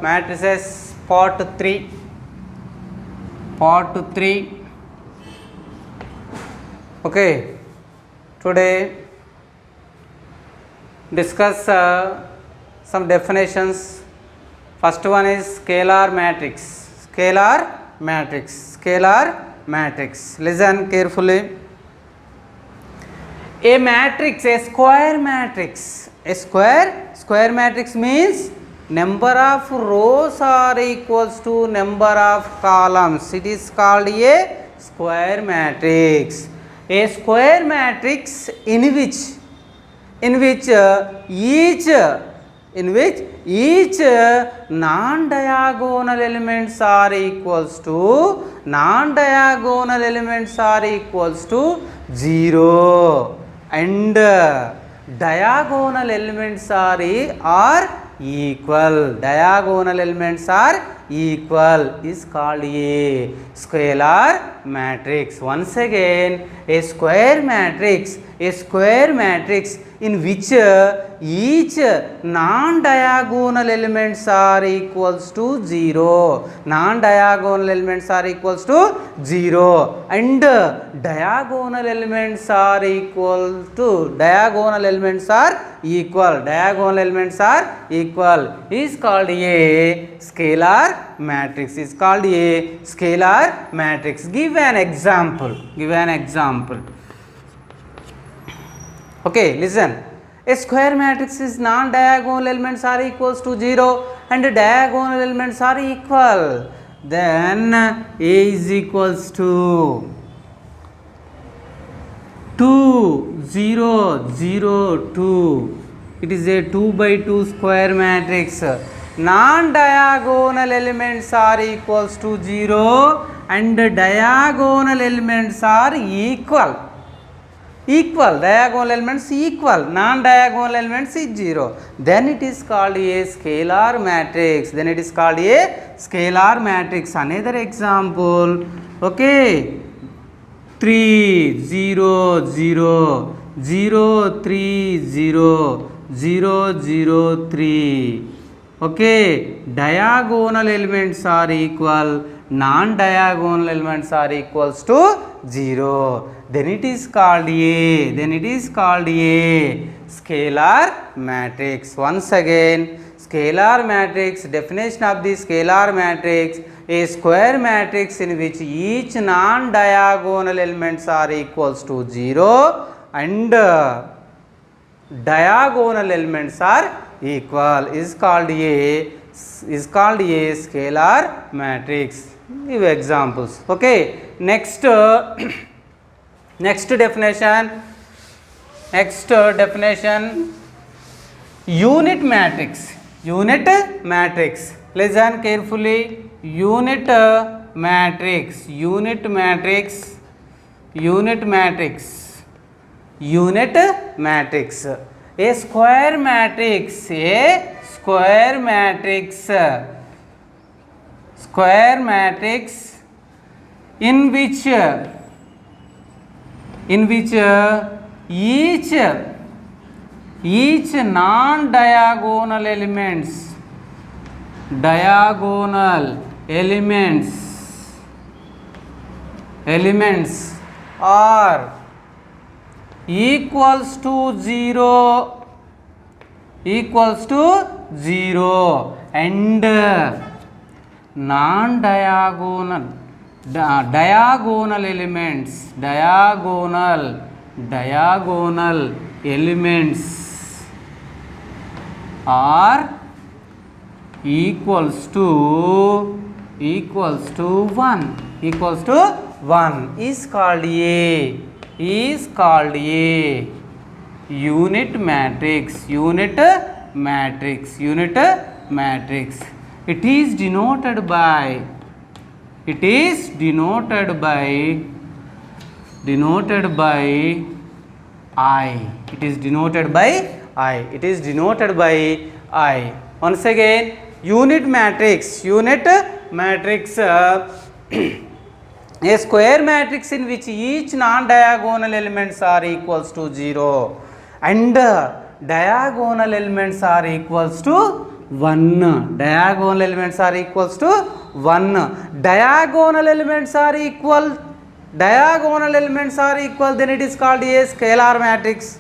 matrices part 3. Part 3. Okay, today discuss some definitions. First one is scalar matrix. Scalar matrix. Scalar matrix. Listen carefully. A matrix, a square matrix. A square matrix means number of rows are equals to number of columns. It is called a square matrix. A square matrix in which each non-diagonal elements are equals to 0 and diagonal elements are equal. Diagonal elements are equal is called a scalar matrix. Once again, a square matrix in which each non-diagonal elements are equals to 0. Non-diagonal elements are equals to 0 and diagonal elements are equal is called a scalar matrix. Is called a scalar matrix. Give an example. Okay, listen. A square matrix is non-diagonal elements are equals to 0 and diagonal elements are equal. Then A is equals to 2, 0, 0, 2. It is a 2 by 2 square matrix. Non-diagonal elements are equals to 0 and diagonal elements are equal. Diagonal elements equal, non-diagonal elements is 0. Then it is called a scalar matrix. Another example. Okay, 3, 0, 0, 0, 3, 0, 0, 0, 3. Okay, diagonal elements are equal, non-diagonal elements are equals to 0. Then it is called a scalar matrix. Once again, scalar matrix, definition of the scalar matrix, a square matrix in which each non-diagonal elements are equals to 0 and diagonal elements are equal is called a scalar matrix. Give examples. Okay, next definition, unit matrix. Listen carefully. Unit matrix. A square matrix in which each non-diagonal elements are equals to 0 and diagonal elements are equals to 1 is called a unit matrix. It is denoted by I. Once again, unit matrix a square matrix in which each non-diagonal elements are equals to 0 and diagonal elements are equals to 1. Diagonal elements are equals to 1. Diagonal elements are equal, then it is called a scalar matrix.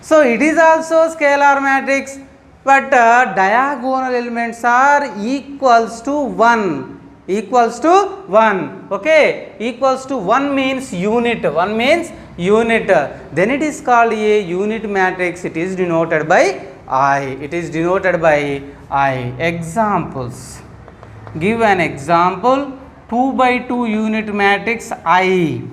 So it is also scalar matrix, but diagonal elements are equals to 1. Okay, equals to 1 means unit. Then it is called a unit matrix. It is denoted by I. Examples. Give an example. 2 by 2 unit matrix I.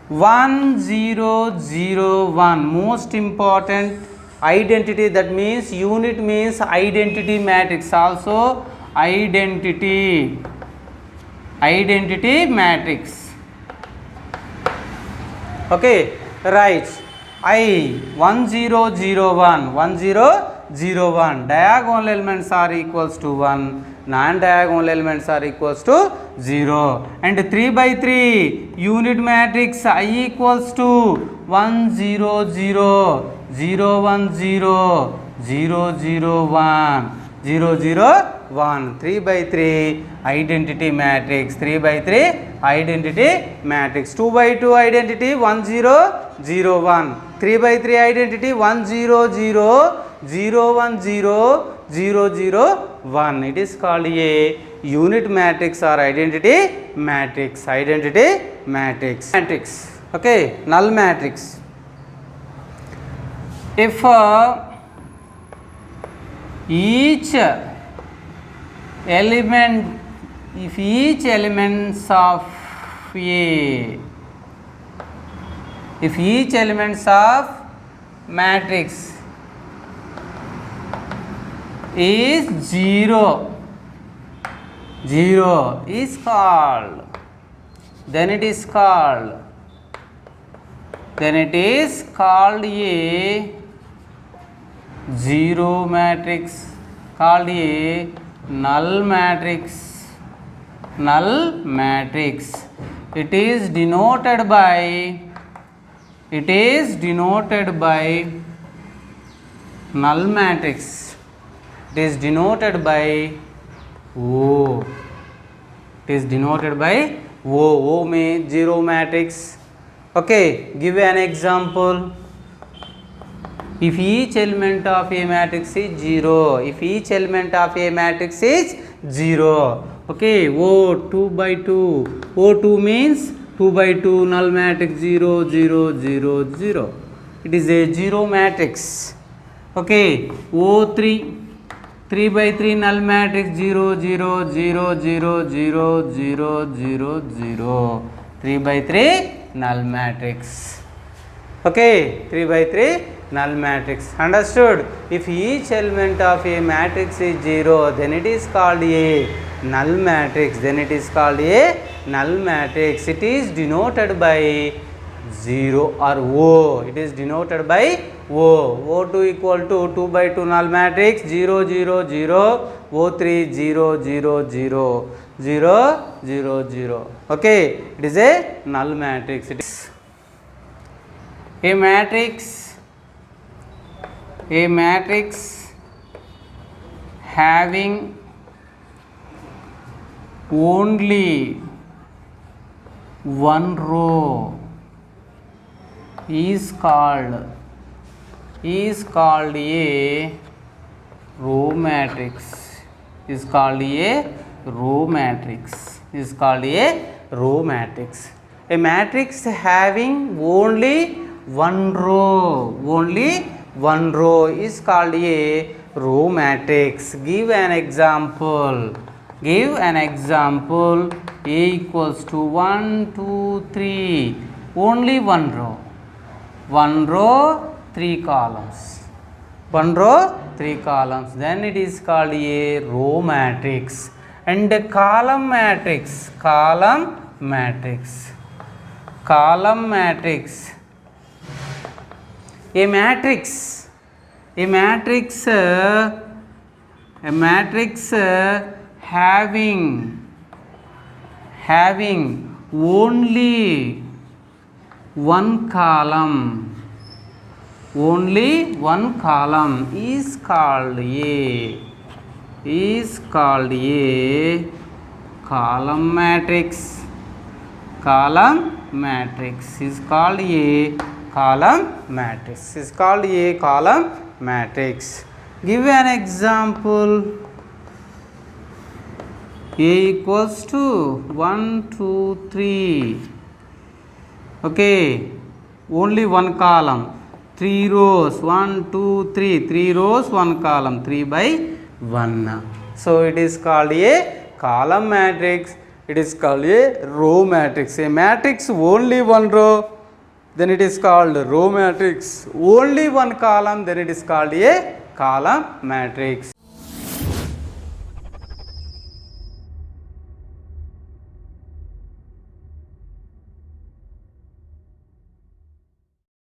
1 0 0 1. Most important identity, that means unit means identity matrix, also identity matrix. Okay, right. I 1 0 0 1. Diagonal elements are equals to 1. Non-diagonal elements are equals to 0. And 3 by 3 unit matrix I equals to 1 0 0 0 1 0 0 0 1 0 0 1. 3 by 3 identity matrix. 2 by 2 identity 1 0 0 1. 3 by 3 identity 1 0 0 0 1 0 0 0 1. It is called a unit matrix or identity matrix. Okay, null matrix. If each elements of matrix is 0 is called, then it is called a zero matrix, called a null matrix. It is denoted by null matrix. It is denoted by O. O means zero matrix. Okay, give an example. If each element of a matrix is 0, okay, O 2 by 2. O2 means 2 by 2 null matrix 0 0 0 0. It is a zero matrix. Okay, O3 3 by 3 null matrix 0 0 0 0 0 0 0 0. 3 by 3 null matrix. Okay, 3 by 3 null matrix. Understood? If each element of a matrix is 0, then it is called a null matrix. It is denoted by 0 or O. It is denoted by O. O2 equal to 2 by 2 null matrix 0 0 0. O3 0 0 0 0 0 0. Okay, it is a null matrix. It is a matrix having only one row is called a row matrix. A matrix having only one row is called a row matrix. Give an example. A equals to 1 2 3. Only one row, 3 columns. Then it is called a row matrix. And a column matrix. A matrix having only one column only one column is called a column matrix. Column matrix is called a column matrix. Is called a column matrix. Give an example. A equals to 1, 2, 3. Okay, only one column. 3 rows. 1, 2, 3. 3 rows, 1 column. 3 by 1. So it is called a column matrix. It is called a row matrix. A matrix only one row, then it is called row matrix. Only one column, then it is called a column matrix.